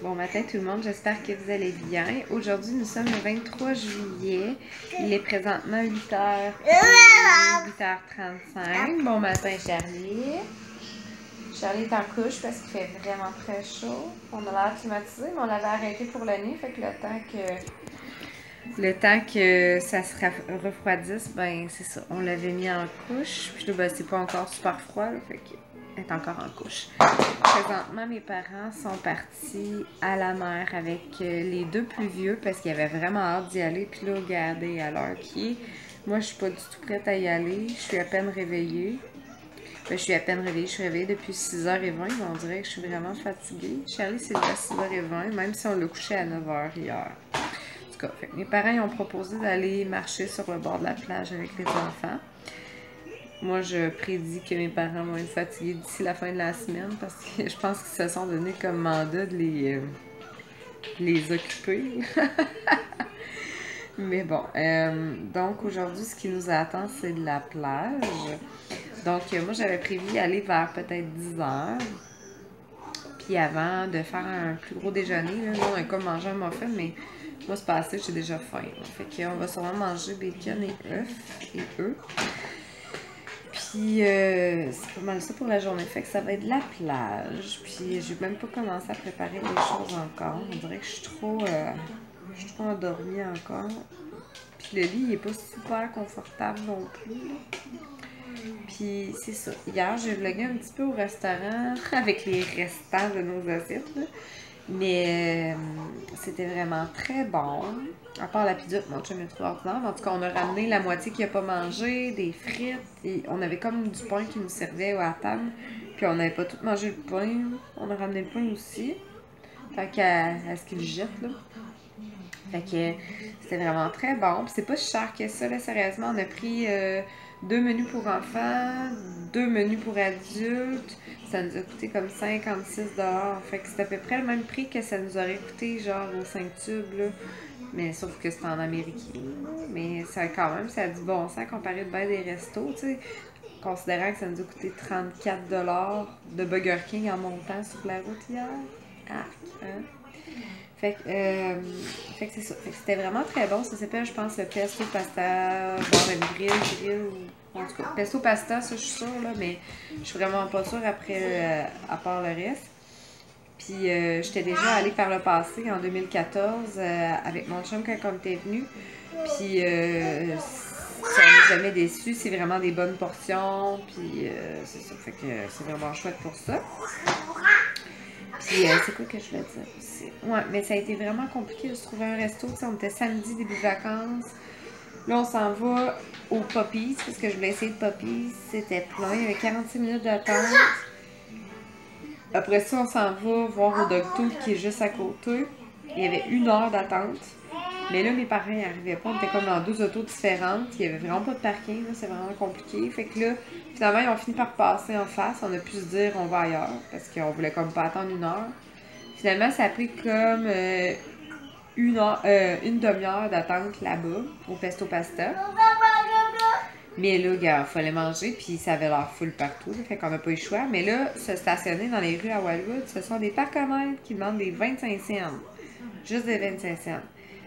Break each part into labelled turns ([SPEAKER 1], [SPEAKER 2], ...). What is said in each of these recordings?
[SPEAKER 1] Bon matin tout le monde, j'espère que vous allez bien. Aujourd'hui, nous sommes le 23 juillet. Il est présentement 8h35. Bon matin Charlie. Charlie est en couche parce qu'il fait vraiment très chaud. On a l'air climatisé, mais on l'avait arrêté pour la nuit. Fait que le temps que ça se refroidisse, ben c'est ça. On l'avait mis en couche. Puis là, ben, c'est pas encore super froid, là, fait qu'il est encore en couche. Présentement, mes parents sont partis à la mer avec les deux plus vieux parce qu'ils avaient vraiment hâte d'y aller. Puis là, regardez à l'heure qui est. Moi, je suis pas du tout prête à y aller. Je suis à peine réveillée. Je suis réveillée depuis 6h20. On dirait que je suis vraiment fatiguée. Charlie, c'est déjà 6h20, même si on l'a couché à 9h hier. En tout cas, mes parents ils ont proposé d'aller marcher sur le bord de la plage avec les enfants. Moi, je prédis que mes parents vont être fatigués d'ici la fin de la semaine parce que je pense qu'ils se sont donné comme mandat de les occuper. Mais bon, donc aujourd'hui, ce qui nous attend, c'est de la plage. Donc, moi, j'avais prévu aller vers peut-être 10h. Puis avant de faire un plus gros déjeuner, là, nous, on a comme mangé un muffin, mais moi, c'est passé, j'ai déjà faim. Fait qu'on va sûrement manger bacon et œufs. Puis, c'est pas mal ça pour la journée. Fait que ça va être de la plage. Puis, j'ai même pas commencé à préparer les choses encore. On dirait que je suis trop endormie encore. Puis, le lit, il est pas super confortable non plus. Puis, c'est ça. Hier, j'ai vlogué un petit peu au restaurant avec les restants de nos assiettes, là. Mais c'était vraiment très bon. À part la pizza, mon chum est trop ordinaire. En tout cas, on a ramené la moitié qu'il n'a pas mangé, des frites. Et on avait comme du pain qui nous servait à table. Puis on n'avait pas tout mangé le pain. On a ramené le pain aussi. Fait qu'à ce qu'il jette, là. Fait que c'était vraiment très bon. Puis c'est pas si cher que ça, là, sérieusement. On a pris 2 menus pour enfants, 2 menus pour adultes. Ça nous a coûté comme 56 $. Fait que c'est à peu près le même prix que ça nous aurait coûté genre aux 5 tubes, là. Mais sauf que c'est en américain. Mais ça quand même, ça a du bon sens comparé de bien des restos, tu sais. Considérant que ça nous a coûté 34 $ de Burger King en montant sur la route hier. Ah, hein? Fait que c'est ça. Fait que c'était vraiment très bon. Ça s'appelle, je pense, le pesto pasta, bon, même grill, ou en tout cas, pesto pasta, ça, je suis sûre, là, mais je suis vraiment pas sûre après, à part le reste. Puis, j'étais déjà allée par le passé, en 2014, avec mon chum quand on était venu. Puis, ça n'a jamais déçu. C'est vraiment des bonnes portions. Puis, c'est ça. Fait que c'est vraiment chouette pour ça. Puis, c'est quoi que je voulais dire aussi? Ouais, mais ça a été vraiment compliqué de se trouver un resto. T'sais, on était samedi, début de vacances. Là, on s'en va au Poppies, parce que je voulais essayer de Poppies. C'était plein. Il y avait 46 minutes d'attente. Après ça, on s'en va voir au Dog-Tooth qui est juste à côté. Il y avait 1 heure d'attente. Mais là, mes parents n'y arrivaient pas. On était comme dans 2 autos différentes. Il n'y avait vraiment pas de parking. C'est vraiment compliqué. Fait que là, finalement, ils ont fini par passer en face. On a pu se dire on va ailleurs. Parce qu'on voulait comme pas attendre 1 heure. Finalement, ça a pris comme une demi-heure d'attente là-bas, au Pesto Pasta. Mais là, gars, il fallait manger, puis ça avait l'air full partout, là, fait qu'on n'a pas eu le choix. Mais là, se stationner dans les rues à Wildwood, ce sont des parcomètres qui demandent des 25 cents. Juste des 25 cents.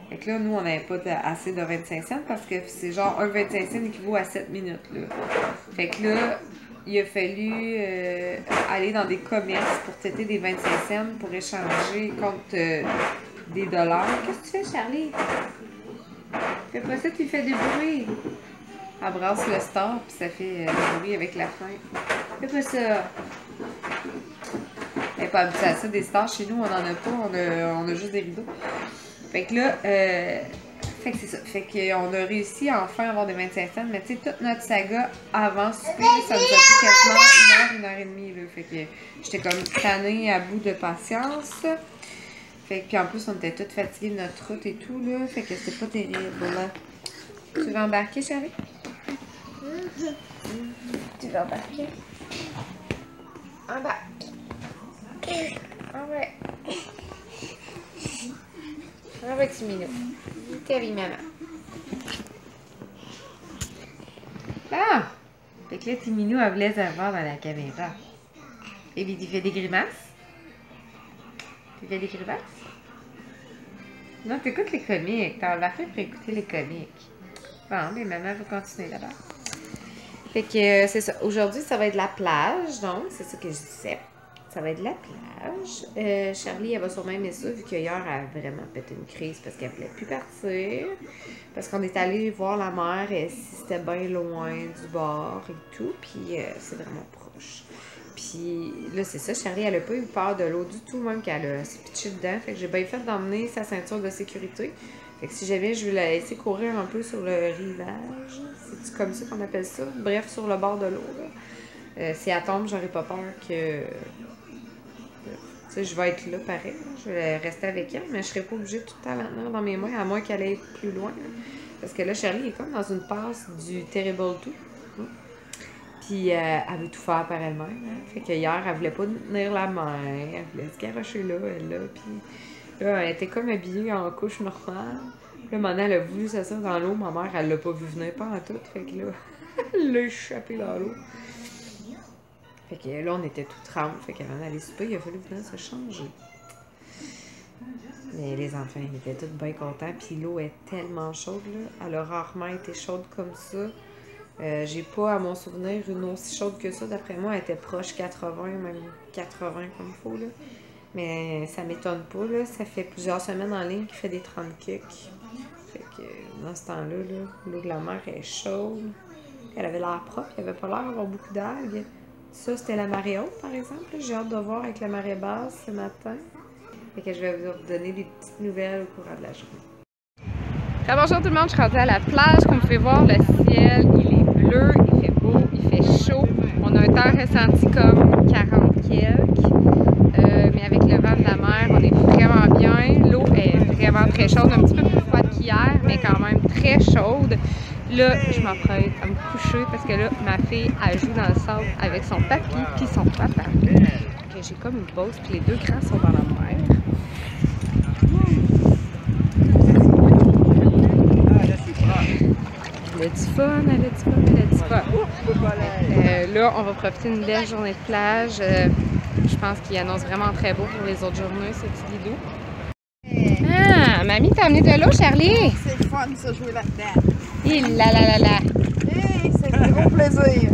[SPEAKER 1] Fait que là, nous, on n'avait pas assez de 25 cents parce que c'est genre un 25 cents équivaut à 7 minutes, là. Fait que là, il a fallu aller dans des commerces pour têter des 25 cents pour échanger contre des dollars. Qu'est-ce que tu fais, Charlie? Fais pas ça, tu fais du bruit. Elle brasse le store, puis ça fait du bruit avec la faim. Fais pas ça. Elle n'est pas habituée à ça, des stores. Chez nous, on n'en a pas. On a juste des rideaux. Fait que là, fait que c'est ça. Fait qu'on a réussi à enfin avoir des 25 cents. Mais tu sais, toute notre saga avant souper, ça nous a pris quasiment 1 heure et demie. Là. Fait que j'étais comme tannée à bout de patience. Fait que puis en plus, on était toutes fatiguées de notre route et tout. Là. Fait que c'était pas terrible. Là. Tu veux embarquer, chérie? Tu veux embarquer? Embarque. Ah ouais. Ah ouais, petit minou. T'es avec maman. Ah! Fait que là, petit minou, elle voulait se voir dans la caméra. Et puis, il fait des grimaces. Tu fais des crevasses? Non, t'écoutes les comiques. T'as embarqué pour écouter les comiques. Bon, mais maman va continuer là-bas. Fait que c'est ça. Aujourd'hui, ça va être la plage, donc c'est ça que je disais. Ça va être la plage. Charlie, elle va sûrement aimer ça, vu qu'hier, elle a vraiment pété une crise parce qu'elle voulait plus partir. Parce qu'on est allé voir la mer et c'était bien loin du bord et tout. Puis c'est vraiment proche. Puis là, c'est ça, Charlie, elle a pas eu peur de l'eau du tout, même qu'elle s'est pitchée dedans. Fait que j'ai bien fait d'emmener sa ceinture de sécurité. Fait que si jamais je veux la laisser courir un peu sur le rivage, c'est comme ça qu'on appelle ça? Bref, sur le bord de l'eau, là. Si elle tombe, j'aurais pas peur que... Tu sais, je vais être là, pareil. Là. Je vais rester avec elle, mais je serais pas obligée de tout le temps la tenir dans mes mains, à moins qu'elle aille plus loin. Là. Parce que là, Charlie est comme dans une passe du Terrible 2. Puis elle veut tout faire par elle-même. Hein. Fait que hier, elle voulait pas tenir la main. Elle voulait se garocher là, elle là. Puis là, elle était comme habillée en couche normale. Puis là, maintenant, elle a voulu s'asseoir dans l'eau. Ma mère, elle l'a pas vu venir pas en tout. Fait que là, elle l'a échappé dans l'eau. Fait que là, on était tout trempe. Fait qu'avant d'aller souper, il a fallu venir se changer. Mais les enfants, ils étaient tous bien contents. Puis l'eau est tellement chaude, là. Elle a rarement été chaude comme ça. J'ai pas, à mon souvenir, une aussi chaude que ça. D'après moi, elle était proche 80, même 80 comme il faut, là. Mais ça m'étonne pas, là. Ça fait plusieurs semaines en ligne qu'il fait des 30 kicks. Fait que dans ce temps-là, l'eau de la mer est chaude. Elle avait l'air propre, il n'y avait pas l'air d'avoir beaucoup d'algues. Ça, c'était la marée haute, par exemple. J'ai hâte de voir avec la marée basse ce matin. Fait que je vais vous donner des petites nouvelles au courant de la journée. Bonjour tout le monde, je suis rendue à la plage. Comme vous pouvez voir, le ciel, il est bleu, il fait beau, il fait chaud. On a un temps ressenti comme 40 quelques. Mais avec le vent de la mer, on est vraiment bien. L'eau est vraiment très chaude, un petit peu plus froide qu'hier, mais quand même très chaude. Là, je m'apprête à me coucher parce que là, ma fille, elle joue dans le sable avec son papy puis son papa. J'ai comme une pause, puis les deux grands sont dans la mer. Elle a du fun, elle a du fun, elle a du fun. Là, on va profiter d'une belle journée de plage. Je pense qu'il annonce vraiment très beau pour les autres journées, ce petit guidou. Ah, mamie t'a amené de l'eau, Charlie?
[SPEAKER 2] C'est le fun, ça, jouer là-dedans.
[SPEAKER 1] Il la la la la.
[SPEAKER 2] Hey, c'est un gros plaisir.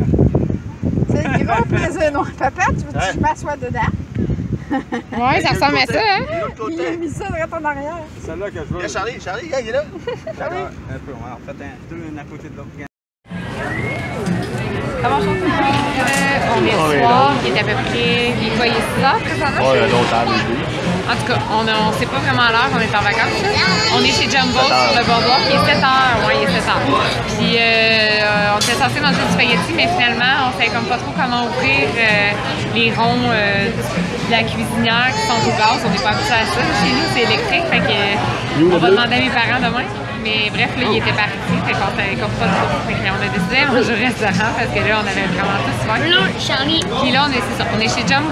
[SPEAKER 2] C'est un gros plaisir. Non, papa, tu veux que je m'assoie dedans?
[SPEAKER 1] Ouais, ça ressemble à ça, hein?
[SPEAKER 2] Il a mis ça direct en arrière.
[SPEAKER 3] C'est celle-là que je veux.
[SPEAKER 4] Charlie, il est là.
[SPEAKER 2] Charlie?
[SPEAKER 3] Un peu, on va en fait deux à côté de l'autre.
[SPEAKER 1] Bonjour tout le monde. On est le soir, il est à peu près, il est quoi, il est 6 heures présentement?
[SPEAKER 4] Ouais, longtemps.
[SPEAKER 1] En tout cas, on sait pas vraiment l'heure, on est en vacances. On est chez Jumbo sur le boardwalk, il est 7 heures. Ouais, il est 7 heures. Puis on était censé manger du spaghetti, mais finalement, on savait comme pas trop comment ouvrir les ronds de la cuisinière qui sont au gaz. On n'est pas habitué à ça. Chez nous, c'est électrique, fait que on va demander à mes parents demain. Mais bref, là, il était parti, fait qu'on savait comme pas trop. Fait que là, on a décidé de manger au restaurant parce que là, on avait vraiment tout faim.
[SPEAKER 5] Non, Charlie.
[SPEAKER 1] Puis là, on est chez Jumbo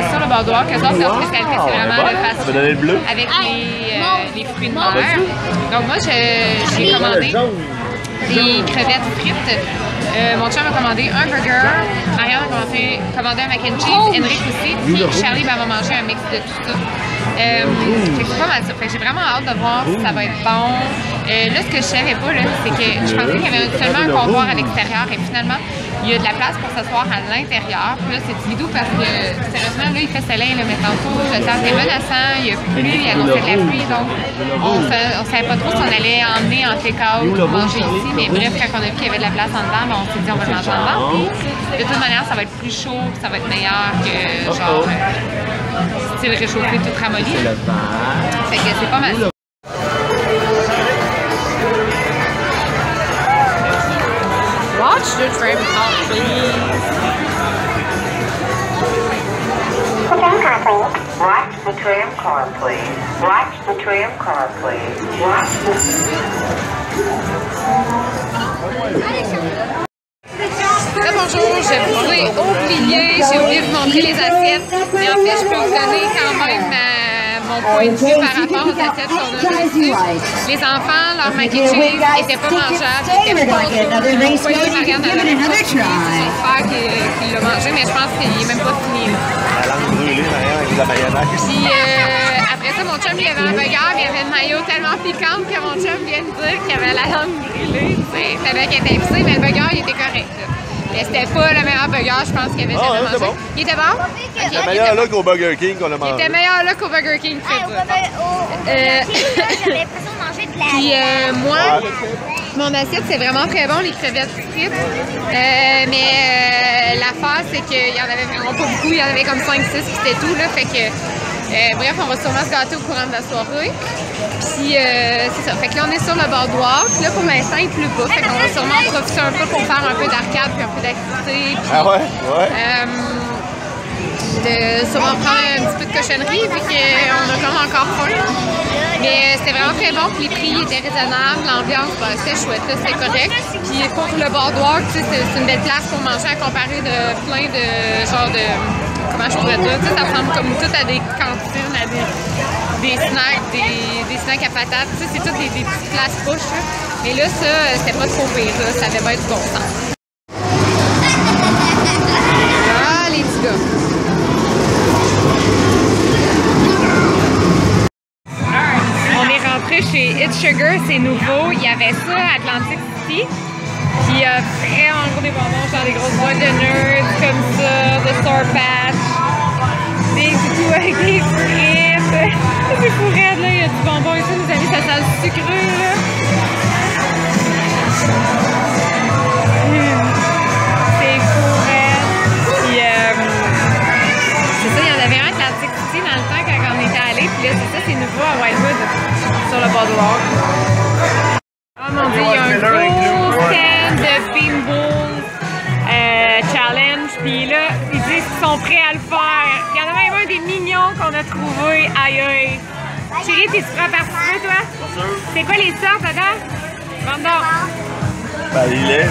[SPEAKER 1] sur le boardwalk. Eux autres, leur spécialité, c'est vraiment le fast-food avec les fruits de mer. Donc moi, j'ai commandé des crevettes frites. Mon chum a commandé un burger, Marianne a commandé un mac and cheese, Henrik aussi, puis Charlie va manger un mix de tout ça. C'est pas mal ça. J'ai vraiment hâte de voir si ça va être bon. Là, ce que je savais pas, c'est que je pensais qu'il y avait seulement un comptoir à l'extérieur et finalement, il y a de la place pour s'asseoir à l'intérieur. Puis là, c'est timidou parce que, sérieusement, là, il fait soleil, mais tantôt, le temps est menaçant, il y a plu, il annonçait de la pluie, donc on savait pas trop si on allait emmener en take-out ou manger ici. Mais bref, quand on a vu qu'il y avait de la place en dedans, on s'est dit on va manger en dedans. Puis, de toute manière, ça va être plus chaud, ça va être meilleur que genre style réchauffé tout ramolli. Fait que c'est pas mal. Watch the trim car, please.
[SPEAKER 6] Watch the tram car, please. Watch the tram car, please. Watch the...
[SPEAKER 1] Très bonjour, je vous ai oublié, j'ai oublié de vous montrer les assiettes, mais en fait je peux vous donner quand même mon point de vue par rapport aux assiettes qu'on a reçues. Les enfants, leur mac and cheese n'était pas mangeable, c'était pas trop. Vous voyez, Marianne avait même pas fini, c'est son frère qui l'a mangé, mais je pense qu'il n'est même pas fini.
[SPEAKER 4] La langue brûlée, Marianne, avec de la mayonnaise.
[SPEAKER 1] Puis ça, mon chum, il avait un burger, mais il avait une mayo tellement piquante que mon chum vient de dire qu'il avait la langue brûlée. Il savait qu'il était épicé, mais le burger, il était correct. Là. Mais c'était pas le meilleur burger, je pense, qu'il avait jamais mangé.
[SPEAKER 4] Bon.
[SPEAKER 1] Il était bon?
[SPEAKER 4] Il était meilleur là qu'au Burger King qu'on a mangé.
[SPEAKER 1] Il était meilleur là qu'au Burger King,
[SPEAKER 5] Au Burger King, j'avais l'impression de manger de la...
[SPEAKER 1] Puis moi, mon assiette, c'est vraiment très bon, les crevettes frites. Mais l'affaire, c'est qu'il y en avait vraiment pas beaucoup. Il y en avait comme 5-6, puis c'était tout, là. Fait que, bref, on va sûrement se gâter au courant de la soirée. Puis, c'est ça. Fait que là, on est sur le bordouard. Puis là, pour l'instant, il pleut pas. Fait qu'on va sûrement en profiter un peu pour faire un peu d'arcade, puis un peu d'activité.
[SPEAKER 4] Ah ouais? Ouais.
[SPEAKER 1] Sûrement prendre un petit peu de cochonnerie, vu qu'on a comme encore faim. Mais c'était vraiment très bon, puis les prix étaient raisonnables, l'ambiance, bah, c'était chouette, c'était correct. Puis pour le bordouard, c'est une belle place pour manger à comparer de plein de genre de... Comment je pourrais dire? Ça ressemble comme tout à des cantines, à des snacks, des snacks à patates. C'est toutes des petites places poches. Mais là, ça, c'était pas trop pire, là. Ça devait être bon sens. Ah, les petits gars! Chez It's Sugar, c'est nouveau. Il y avait ça à Atlantic City. Puis il y a vraiment gros des bonbons, genre des grosses boîtes de nerds comme ça, de Sour Patch, des tout avec des frites. C'est fou raide, là. Il y a du bonbon ici, les amis, ça sent le sucré, là. C'est fou raide. Puis c'est ça, il y en avait un à Atlantic City dans le temps quand on était allés. Puis là, c'est ça, c'est nouveau à Wildwood. Sur le bordouard. Oh mon dieu, il y a un gros stand de Beanballs Challenge. Puis là, ils disent qu'ils sont prêts à le faire. Il y en a même un des mignons qu'on a trouvé. Aïe aïe. Chérie, t'es prêt à participer, toi?
[SPEAKER 4] Pas sûr.
[SPEAKER 1] C'est quoi les sortes, dedans? Vente donc.
[SPEAKER 4] Ben, il est.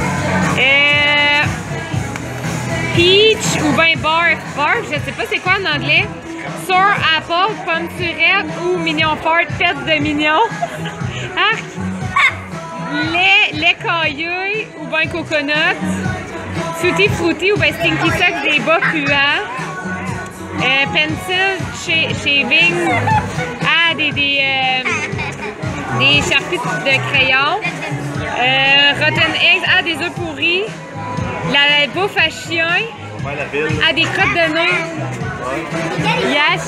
[SPEAKER 1] Peach ou ben barf, je sais pas c'est quoi en anglais. Sour apple, pomme surette ou mignon fort, tête de mignon. Arc. Lait caillé ou ben coconut. Tutti frutti ou ben stinky sex des bas puants. Pencil shaving. Ah, des charpies de crayon. Rotten eggs. Ah, des œufs pourris. La bouffe à chien.
[SPEAKER 4] Ouais, la ville.
[SPEAKER 1] Ah, des crottes de nez.
[SPEAKER 4] Ouais.
[SPEAKER 1] Yes.